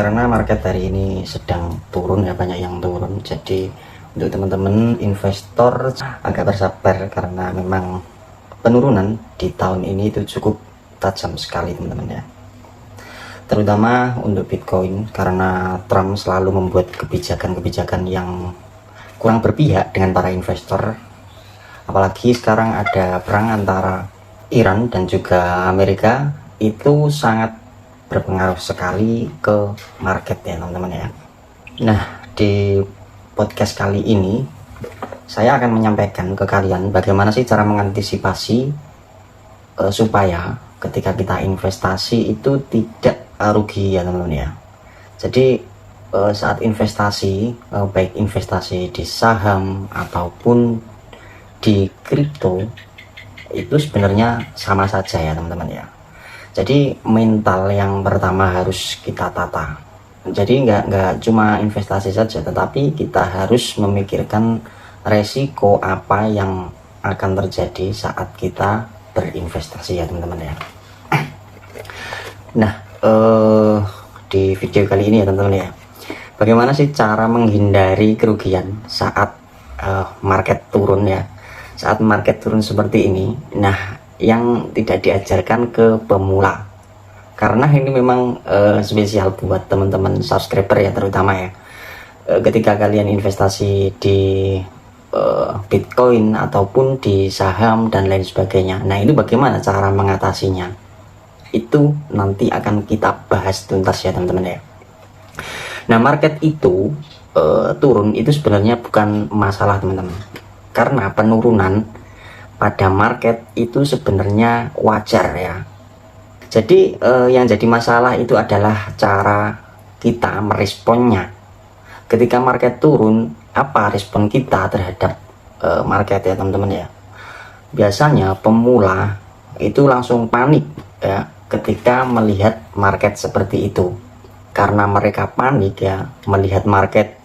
Karena market hari ini sedang turun ya, banyak yang turun. Jadi untuk teman-teman investor agak bersabar karena memang penurunan di tahun ini itu cukup tajam sekali teman-teman ya. Terutama untuk Bitcoin karena Trump selalu membuat kebijakan-kebijakan yang kurang berpihak dengan para investor. Apalagi sekarang ada perang antara Iran dan juga Amerika, itu sangat berpengaruh sekali ke market ya teman-teman ya. Nah, di podcast kali ini saya akan menyampaikan ke kalian bagaimana sih cara mengantisipasi supaya ketika kita investasi itu tidak rugi ya teman-teman ya. Jadi saat investasi, baik investasi di saham ataupun di kripto, itu sebenarnya sama saja ya teman-teman ya. Jadi mental yang pertama harus kita tata. Jadi nggak cuma investasi saja, tetapi kita harus memikirkan resiko apa yang akan terjadi saat kita berinvestasi ya teman-teman ya. Nah, di video kali ini ya teman-teman ya, bagaimana sih cara menghindari kerugian saat market turun ya. Saat market turun seperti ini, nah yang tidak diajarkan ke pemula, karena ini memang spesial buat teman-teman subscriber ya terutama ya. Ketika kalian investasi di Bitcoin ataupun di saham dan lain sebagainya, nah itu bagaimana cara mengatasinya, itu nanti akan kita bahas tuntas ya teman-teman ya. Nah, market itu turun itu sebenarnya bukan masalah teman-teman, karena penurunan pada market itu sebenarnya wajar ya. Jadi yang jadi masalah itu adalah cara kita meresponnya. Ketika market turun, apa respon kita terhadap market ya teman-teman ya. Biasanya pemula itu langsung panik ya ketika melihat market seperti itu. Karena mereka panik ya melihat market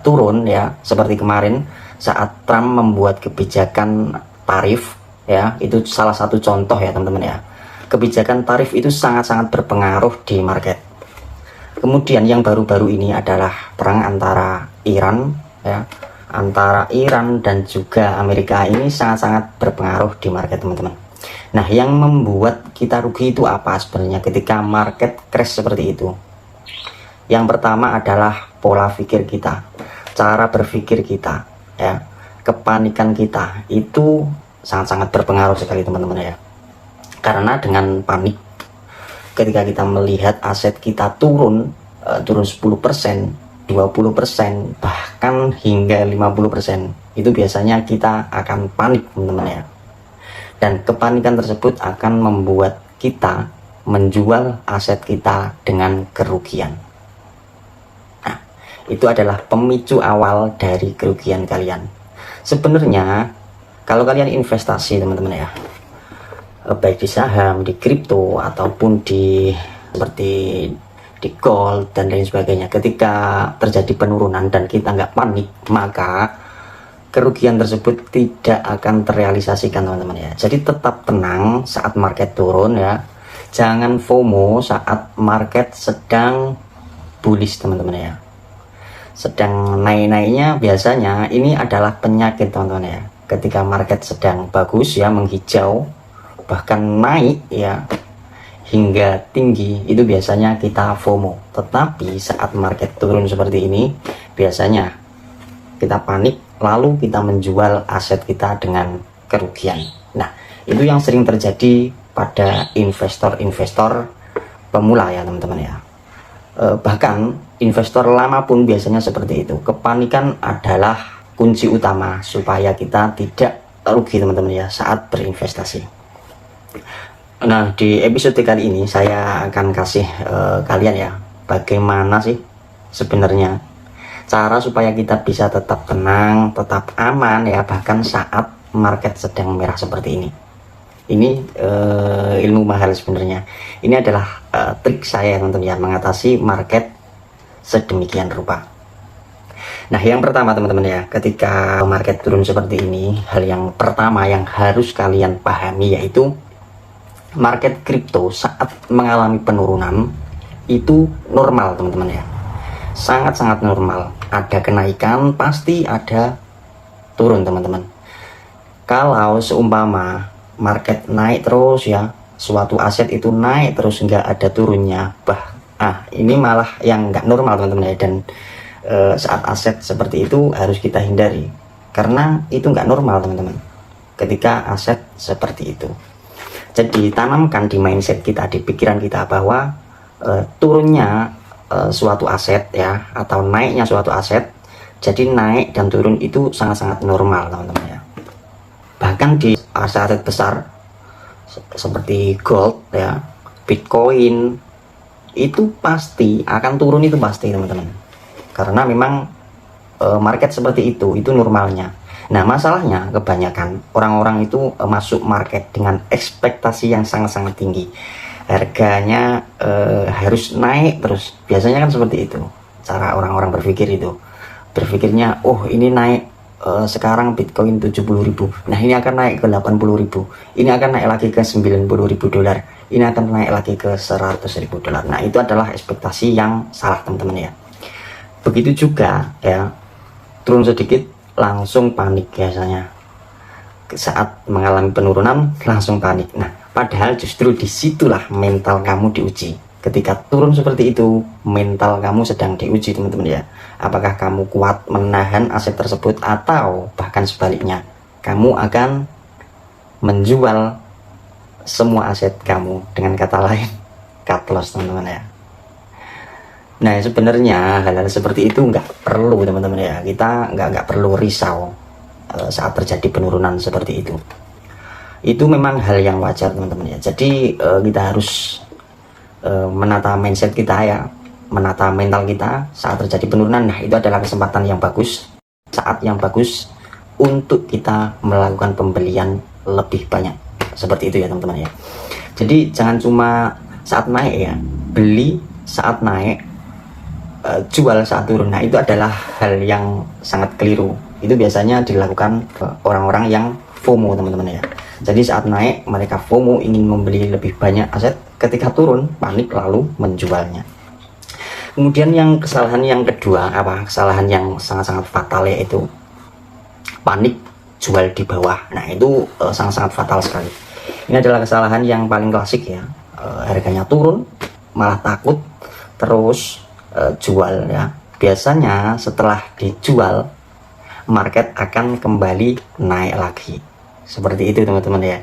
turun ya, seperti kemarin saat Trump membuat kebijakan tarif ya, itu salah satu contoh ya teman-teman ya. Kebijakan tarif itu sangat-sangat berpengaruh di market. Kemudian yang baru-baru ini adalah perang antara Iran ya, antara Iran dan juga Amerika, ini sangat-sangat berpengaruh di market teman-teman. Nah, yang membuat kita rugi itu apa sebenarnya ketika market crash seperti itu? Yang pertama adalah pola pikir kita, cara berpikir kita ya. Kepanikan kita itu sangat-sangat berpengaruh sekali teman-teman ya. Karena dengan panik ketika kita melihat aset kita turun 10%, 20%, bahkan hingga 50%, itu biasanya kita akan panik teman-teman ya. Dan kepanikan tersebut akan membuat kita menjual aset kita dengan kerugian. Nah, itu adalah pemicu awal dari kerugian kalian. Sebenarnya kalau kalian investasi teman-teman ya, baik di saham, di kripto ataupun di seperti di gold dan lain sebagainya, ketika terjadi penurunan dan kita nggak panik, maka kerugian tersebut tidak akan terrealisasikan teman-teman ya. Jadi tetap tenang saat market turun ya, jangan FOMO saat market sedang bullish teman-teman ya. Sedang naik-naiknya, biasanya ini adalah penyakit teman-teman ya. Ketika market sedang bagus ya, menghijau, bahkan naik ya hingga tinggi, itu biasanya kita FOMO. Tetapi saat market turun seperti ini, biasanya kita panik, lalu kita menjual aset kita dengan kerugian. Nah, itu yang sering terjadi pada investor-investor pemula ya teman-teman ya. Bahkan investor lama pun biasanya seperti itu. Kepanikan adalah kunci utama supaya kita tidak rugi teman-teman ya saat berinvestasi. Nah, di episode kali ini saya akan kasih kalian ya, bagaimana sih sebenarnya cara supaya kita bisa tetap tenang, tetap aman ya, bahkan saat market sedang merah seperti ini. Ini ilmu mahal sebenarnya. Ini adalah trik saya teman-teman ya, mengatasi market sedemikian rupa. Nah, yang pertama teman-teman ya, ketika market turun seperti ini, hal yang pertama yang harus kalian pahami yaitu market kripto saat mengalami penurunan itu normal teman-teman ya, sangat-sangat normal. Ada kenaikan pasti ada turun teman-teman. Kalau seumpama market naik terus ya, suatu aset itu naik terus nggak ada turunnya, ini malah yang nggak normal teman-teman ya. Dan saat aset seperti itu harus kita hindari, karena itu nggak normal teman-teman ketika aset seperti itu. Jadi tanamkan di mindset kita, di pikiran kita, bahwa turunnya suatu aset ya, atau naiknya suatu aset, jadi naik dan turun itu sangat-sangat normal teman-teman ya. Bahkan di aset-aset besar seperti gold ya, Bitcoin, itu pasti akan turun, itu pasti teman-teman, karena memang market seperti itu normalnya. Nah masalahnya kebanyakan orang-orang itu masuk market dengan ekspektasi yang sangat-sangat tinggi, harganya harus naik terus. Biasanya kan seperti itu cara orang-orang berpikir itu. Berpikirnya, oh ini naik sekarang Bitcoin 70.000, nah ini akan naik ke 80.000, ini akan naik lagi ke 90.000 dolar, ini akan naik lagi ke 100.000 dolar. Nah itu adalah ekspektasi yang salah teman-teman ya. Begitu juga ya, turun sedikit langsung panik biasanya. Saat mengalami penurunan langsung panik. Nah padahal justru disitulah mental kamu diuji. Ketika turun seperti itu, mental kamu sedang diuji teman-teman ya. Apakah kamu kuat menahan aset tersebut, atau bahkan sebaliknya, kamu akan menjual semua aset kamu, dengan kata lain cut loss teman-teman ya. Nah sebenarnya hal-hal seperti itu nggak perlu teman-teman ya. Kita nggak perlu risau saat terjadi penurunan seperti itu. Itu memang hal yang wajar teman-teman ya. Jadi kita harus menata mindset kita ya, menata mental kita saat terjadi penurunan. Nah itu adalah kesempatan yang bagus, saat yang bagus untuk kita melakukan pembelian lebih banyak, seperti itu ya teman-teman ya. Jadi jangan cuma saat naik ya, beli saat naik, jual saat turun. Nah itu adalah hal yang sangat keliru. Itu biasanya dilakukan orang-orang yang FOMO teman-teman ya. Jadi saat naik mereka FOMO, ingin membeli lebih banyak aset, ketika turun panik lalu menjualnya. Kemudian yang kesalahan yang kedua, kesalahan yang sangat-sangat fatal, yaitu panik jual di bawah. Nah itu sangat-sangat fatal sekali. Ini adalah kesalahan yang paling klasik ya. Harganya turun malah takut terus jual ya. Biasanya setelah dijual market akan kembali naik lagi. Seperti itu teman-teman ya.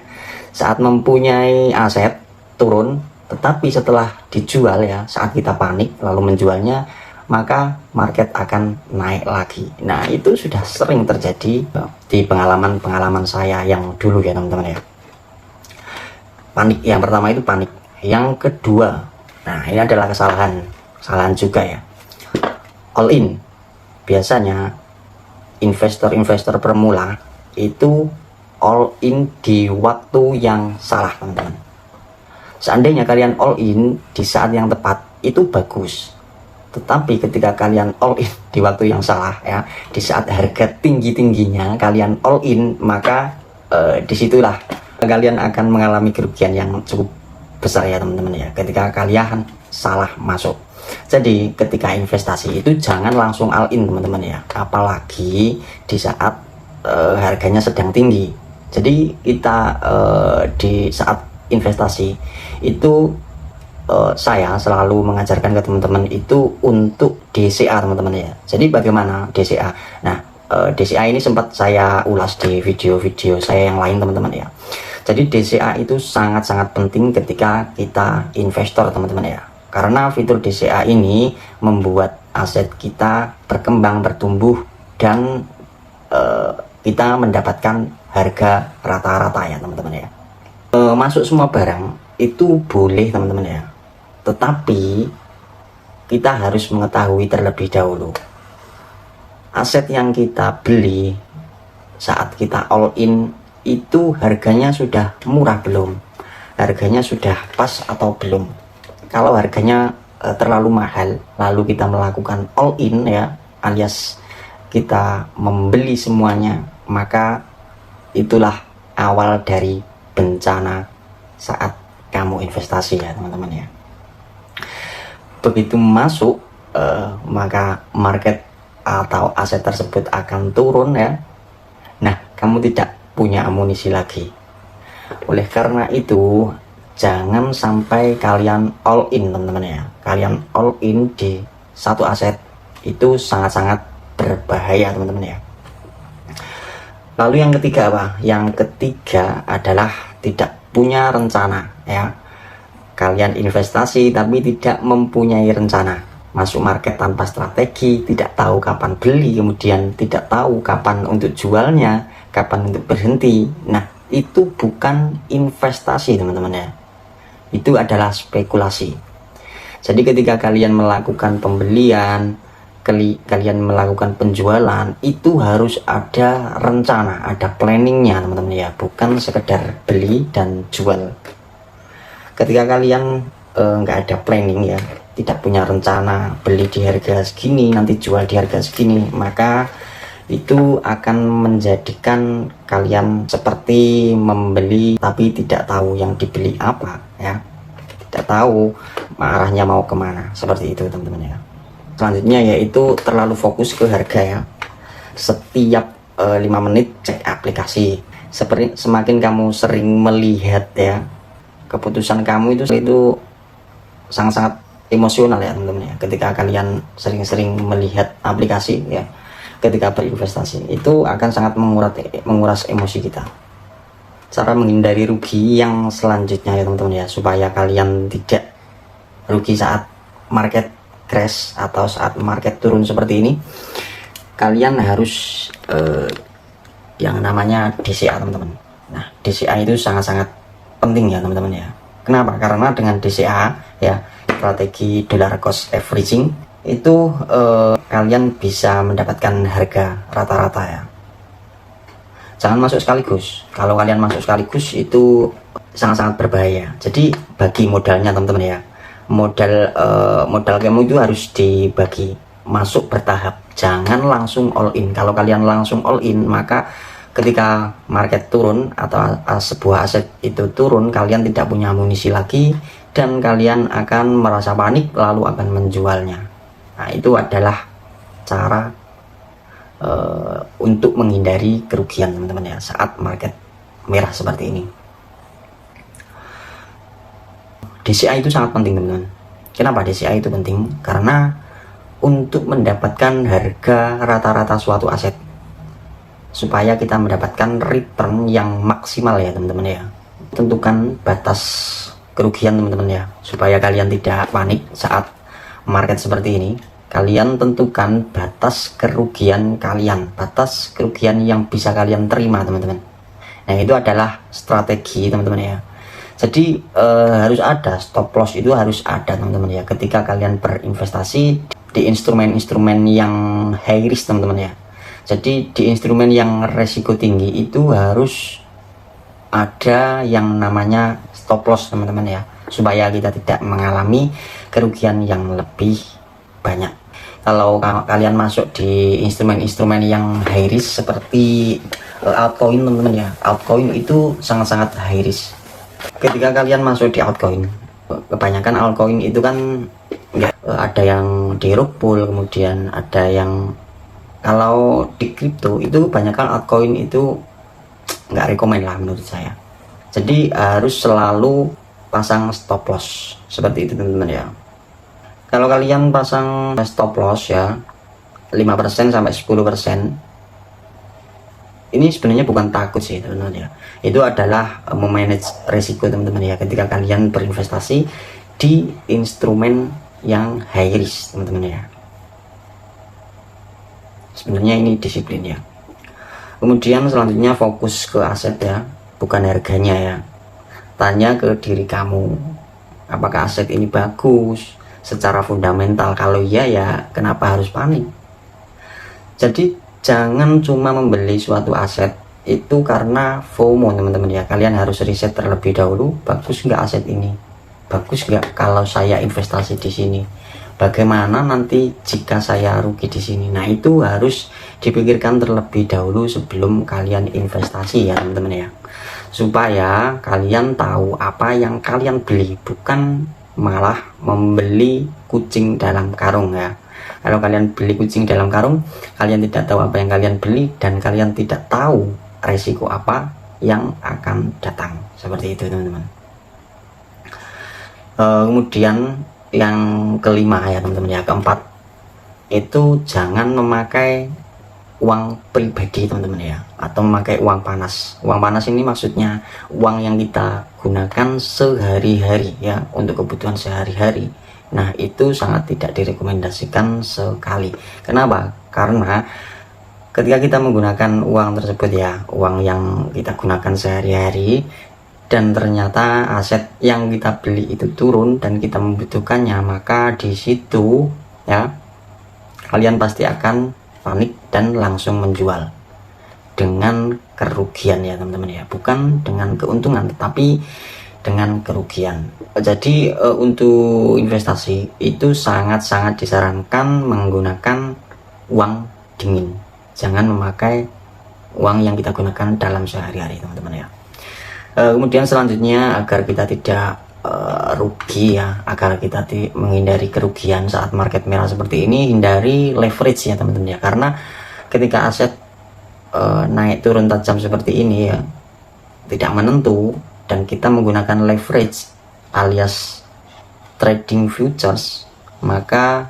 Saat mempunyai aset turun, tetapi setelah dijual ya, saat kita panik lalu menjualnya, maka market akan naik lagi. Nah itu sudah sering terjadi di pengalaman saya yang dulu ya teman-teman ya. Panik yang pertama itu panik. Yang kedua, nah ini adalah kesalahan juga ya, all in. Biasanya investor pemula itu all in di waktu yang salah teman-teman. Seandainya kalian all in di saat yang tepat itu bagus, tetapi ketika kalian all in di waktu yang salah ya, di saat harga tinggi-tingginya kalian all in, maka disitulah kalian akan mengalami kerugian yang cukup besar ya teman-teman ya, ketika kalian salah masuk. Jadi ketika investasi itu jangan langsung all in teman-teman ya, apalagi di saat harganya sedang tinggi. Jadi kita di saat investasi itu saya selalu mengajarkan ke teman-teman itu untuk DCA teman-teman ya. Jadi bagaimana DCA? Nah DCA ini sempat saya ulas di video-video saya yang lain teman-teman ya. Jadi DCA itu sangat-sangat penting ketika kita investor teman-teman ya. Karena fitur DCA ini membuat aset kita berkembang, bertumbuh, dan kita mendapatkan harga rata-rata ya teman-teman ya. Masuk semua barang itu boleh teman-teman ya, tetapi kita harus mengetahui terlebih dahulu aset yang kita beli saat kita all in itu harganya sudah murah belum, harganya sudah pas atau belum. Kalau harganya terlalu mahal lalu kita melakukan all in ya, alias kita membeli semuanya, maka itulah awal dari bencana saat kamu investasi ya teman-teman ya. begitu masuk maka market atau aset tersebut akan turun ya. Nah, kamu tidak punya amunisi lagi. Oleh karena itu, jangan sampai kalian all in teman-teman ya. Kalian all in di satu aset itu sangat-sangat berbahaya teman-teman ya. Lalu yang ketiga apa? Yang ketiga adalah tidak punya rencana ya. Kalian investasi tapi tidak mempunyai rencana. Masuk market tanpa strategi, tidak tahu kapan beli, kemudian tidak tahu kapan untuk jualnya, kapan untuk berhenti. Nah, itu bukan investasi teman-teman ya. Itu adalah spekulasi. Jadi ketika kalian melakukan pembelian, kalian melakukan penjualan, itu harus ada rencana, ada planningnya teman-teman ya, bukan sekedar beli dan jual. Ketika kalian nggak ada planning ya, tidak punya rencana, beli di harga segini, nanti jual di harga segini, maka itu akan menjadikan kalian seperti membeli tapi tidak tahu yang dibeli apa ya, tidak tahu arahnya mau kemana, seperti itu teman-teman ya. Selanjutnya yaitu terlalu fokus ke harga ya. Setiap 5 menit cek aplikasi. Semakin kamu sering melihat ya, keputusan kamu itu sangat-sangat emosional ya teman-teman ya. Ketika kalian sering-sering melihat aplikasi ya, ketika berinvestasi itu akan sangat menguras emosi kita. Cara menghindari rugi yang selanjutnya ya teman-teman ya, supaya kalian tidak rugi saat market crash atau saat market turun seperti ini, kalian harus yang namanya DCA teman-teman. Nah, DCA itu sangat-sangat penting ya teman-teman ya. Kenapa? Karena dengan DCA ya, strategi dollar cost averaging, itu kalian bisa mendapatkan harga rata-rata ya. Jangan masuk sekaligus. Kalau kalian masuk sekaligus itu sangat-sangat berbahaya. Jadi bagi modalnya teman-teman ya. Modal kamu itu harus dibagi, masuk bertahap, jangan langsung all in. Kalau kalian langsung all in, maka ketika market turun atau sebuah aset itu turun, kalian tidak punya amunisi lagi dan kalian akan merasa panik lalu akan menjualnya. Nah, itu adalah cara untuk menghindari kerugian teman-teman ya saat market merah seperti ini. DCA itu sangat penting teman-teman. Kenapa DCA itu penting? Karena untuk mendapatkan harga rata-rata suatu aset, supaya kita mendapatkan return yang maksimal ya teman-teman ya. Tentukan batas kerugian teman-teman ya, supaya kalian tidak panik saat market seperti ini. Kalian tentukan batas kerugian kalian, batas kerugian yang bisa kalian terima teman-teman. Nah, itu adalah strategi teman-teman ya. Jadi harus ada stop loss, itu harus ada teman-teman ya ketika kalian berinvestasi di instrumen-instrumen yang high risk teman-teman ya. Jadi di instrumen yang resiko tinggi itu harus ada yang namanya stop loss teman-teman ya, supaya kita tidak mengalami kerugian yang lebih banyak. Kalau kalian masuk di instrumen-instrumen yang high risk seperti altcoin teman-teman ya, altcoin itu sangat-sangat high risk. Ketika kalian masuk di altcoin, kebanyakan altcoin itu kan ada yang di rug pull, kemudian ada yang, kalau di kripto itu kebanyakan altcoin itu nggak rekomen lah menurut saya. Jadi harus selalu pasang stop loss seperti itu teman-teman ya. Kalau kalian pasang stop loss ya 5% sampai 10%, ini sebenarnya bukan takut sih teman-teman ya, itu adalah memanage risiko teman-teman ya ketika kalian berinvestasi di instrumen yang high risk teman-teman ya. Sebenarnya ini disiplin ya. Kemudian selanjutnya fokus ke aset ya, bukan harganya ya. Tanya ke diri kamu, apakah aset ini bagus secara fundamental? Kalau iya ya kenapa harus panik? Jadi jangan cuma membeli suatu aset itu karena FOMO teman-teman ya. Kalian harus riset terlebih dahulu, bagus nggak aset ini, bagus nggak kalau saya investasi di sini, bagaimana nanti jika saya rugi di sini. Nah, itu harus dipikirkan terlebih dahulu sebelum kalian investasi ya teman-teman ya, supaya kalian tahu apa yang kalian beli, bukan malah membeli kucing dalam karung ya. Kalau kalian beli kucing dalam karung, kalian tidak tahu apa yang kalian beli dan kalian tidak tahu resiko apa yang akan datang. Seperti itu teman-teman. Kemudian yang kelima ya teman-teman ya, keempat itu jangan memakai uang pribadi teman-teman ya, atau memakai uang panas. Uang panas ini maksudnya uang yang kita gunakan sehari-hari ya, untuk kebutuhan sehari-hari. Nah itu sangat tidak direkomendasikan sekali. Kenapa? Karena ketika kita menggunakan uang tersebut ya, uang yang kita gunakan sehari-hari, dan ternyata aset yang kita beli itu turun dan kita membutuhkannya, maka di situ ya kalian pasti akan panik dan langsung menjual dengan kerugian ya teman-teman ya, bukan dengan keuntungan tetapi dengan kerugian. Jadi untuk investasi itu sangat-sangat disarankan menggunakan uang dingin, jangan memakai uang yang kita gunakan dalam sehari-hari teman-teman ya. Kemudian selanjutnya, agar kita tidak rugi ya, agar kita menghindari kerugian saat market merah seperti ini, hindari leverage ya teman-teman ya, karena ketika aset naik turun tajam seperti ini ya, tidak menentu, dan kita menggunakan leverage alias trading futures, maka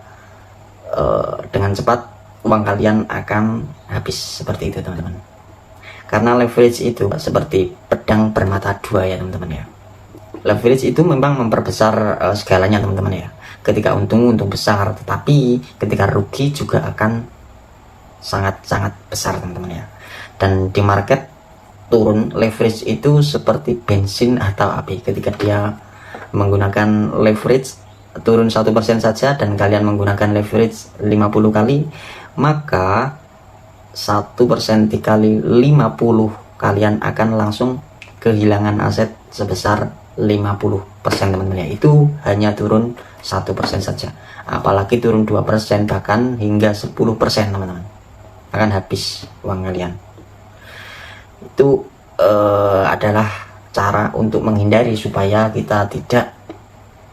dengan cepat uang kalian akan habis. Seperti itu teman-teman, karena leverage itu seperti pedang bermata dua ya teman-teman ya. Leverage itu memang memperbesar segalanya teman-teman ya. Ketika untung besar, tetapi ketika rugi juga akan sangat-sangat besar teman-teman ya. Dan di market turun, leverage itu seperti bensin atau api. Ketika dia menggunakan leverage turun 1% saja dan kalian menggunakan leverage 50 kali, maka 1% dikali 50, kalian akan langsung kehilangan aset sebesar 50% teman-teman ya. Itu hanya turun 1% saja, apalagi turun 2%, bahkan hingga 10% teman-teman, akan habis uang kalian. Itu adalah cara untuk menghindari supaya kita tidak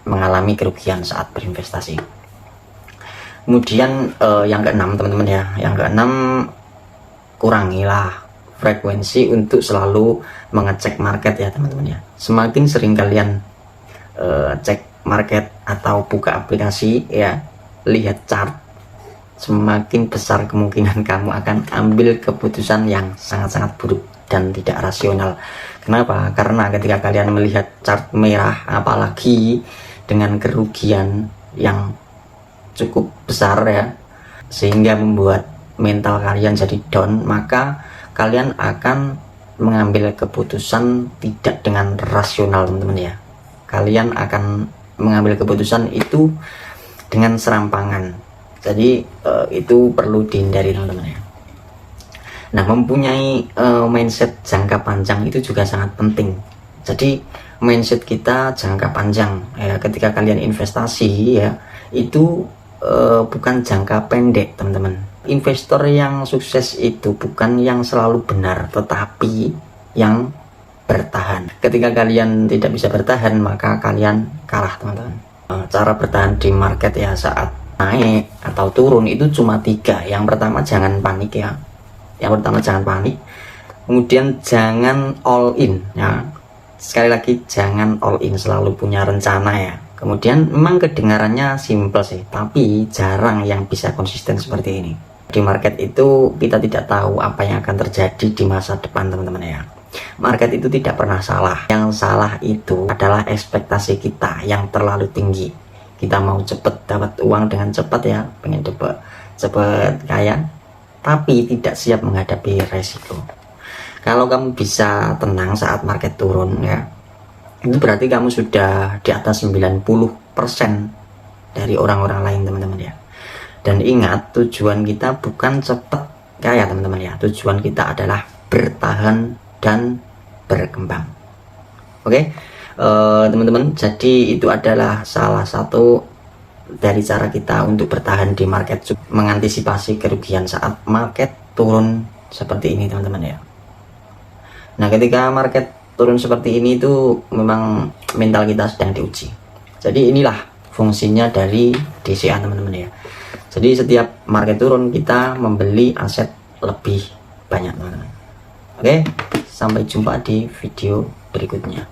mengalami kerugian saat berinvestasi. Kemudian yang keenam teman-teman ya, yang keenam, kurangilah frekuensi untuk selalu mengecek market ya teman-teman ya. Semakin sering kalian cek market atau buka aplikasi ya, lihat chart, semakin besar kemungkinan kamu akan ambil keputusan yang sangat-sangat buruk dan tidak rasional. Kenapa? Karena ketika kalian melihat chart merah, apalagi dengan kerugian yang cukup besar ya, sehingga membuat mental kalian jadi down, maka kalian akan mengambil keputusan tidak dengan rasional teman-teman ya. Kalian akan mengambil keputusan itu dengan serampangan. Jadi itu perlu dihindari teman-teman ya. Nah, mempunyai mindset jangka panjang itu juga sangat penting. Jadi mindset kita jangka panjang ya, ketika kalian investasi ya, itu bukan jangka pendek teman-teman. Investor yang sukses itu bukan yang selalu benar, tetapi yang bertahan. Ketika kalian tidak bisa bertahan, maka kalian kalah teman-teman. Cara bertahan di market ya saat naik atau turun itu cuma 3. Yang pertama, jangan panik ya. Yang pertama, jangan panik. Kemudian jangan all in ya. Sekali lagi, jangan all in, selalu punya rencana ya. Kemudian memang kedengarannya simple sih, tapi jarang yang bisa konsisten seperti ini. Di market itu kita tidak tahu apa yang akan terjadi di masa depan teman-teman ya. Market itu tidak pernah salah. Yang salah itu adalah ekspektasi kita yang terlalu tinggi. Kita mau cepet dapat uang dengan cepat ya, pengen cepet kaya, tapi tidak siap menghadapi resiko. Kalau kamu bisa tenang saat market turun ya, itu berarti kamu sudah di atas 90% dari orang-orang lain teman-teman ya. Dan ingat, tujuan kita bukan cepat kaya teman-teman ya. Tujuan kita adalah bertahan dan berkembang. Oke, teman-teman, jadi itu adalah salah satu dari cara kita untuk bertahan di market, mengantisipasi kerugian saat market turun seperti ini teman-teman ya. Nah, ketika market turun seperti ini itu memang mental kita sedang diuji. Jadi inilah fungsinya dari DCA teman-teman ya. Jadi setiap market turun kita membeli aset lebih banyak teman-teman. Oke, sampai jumpa di video berikutnya.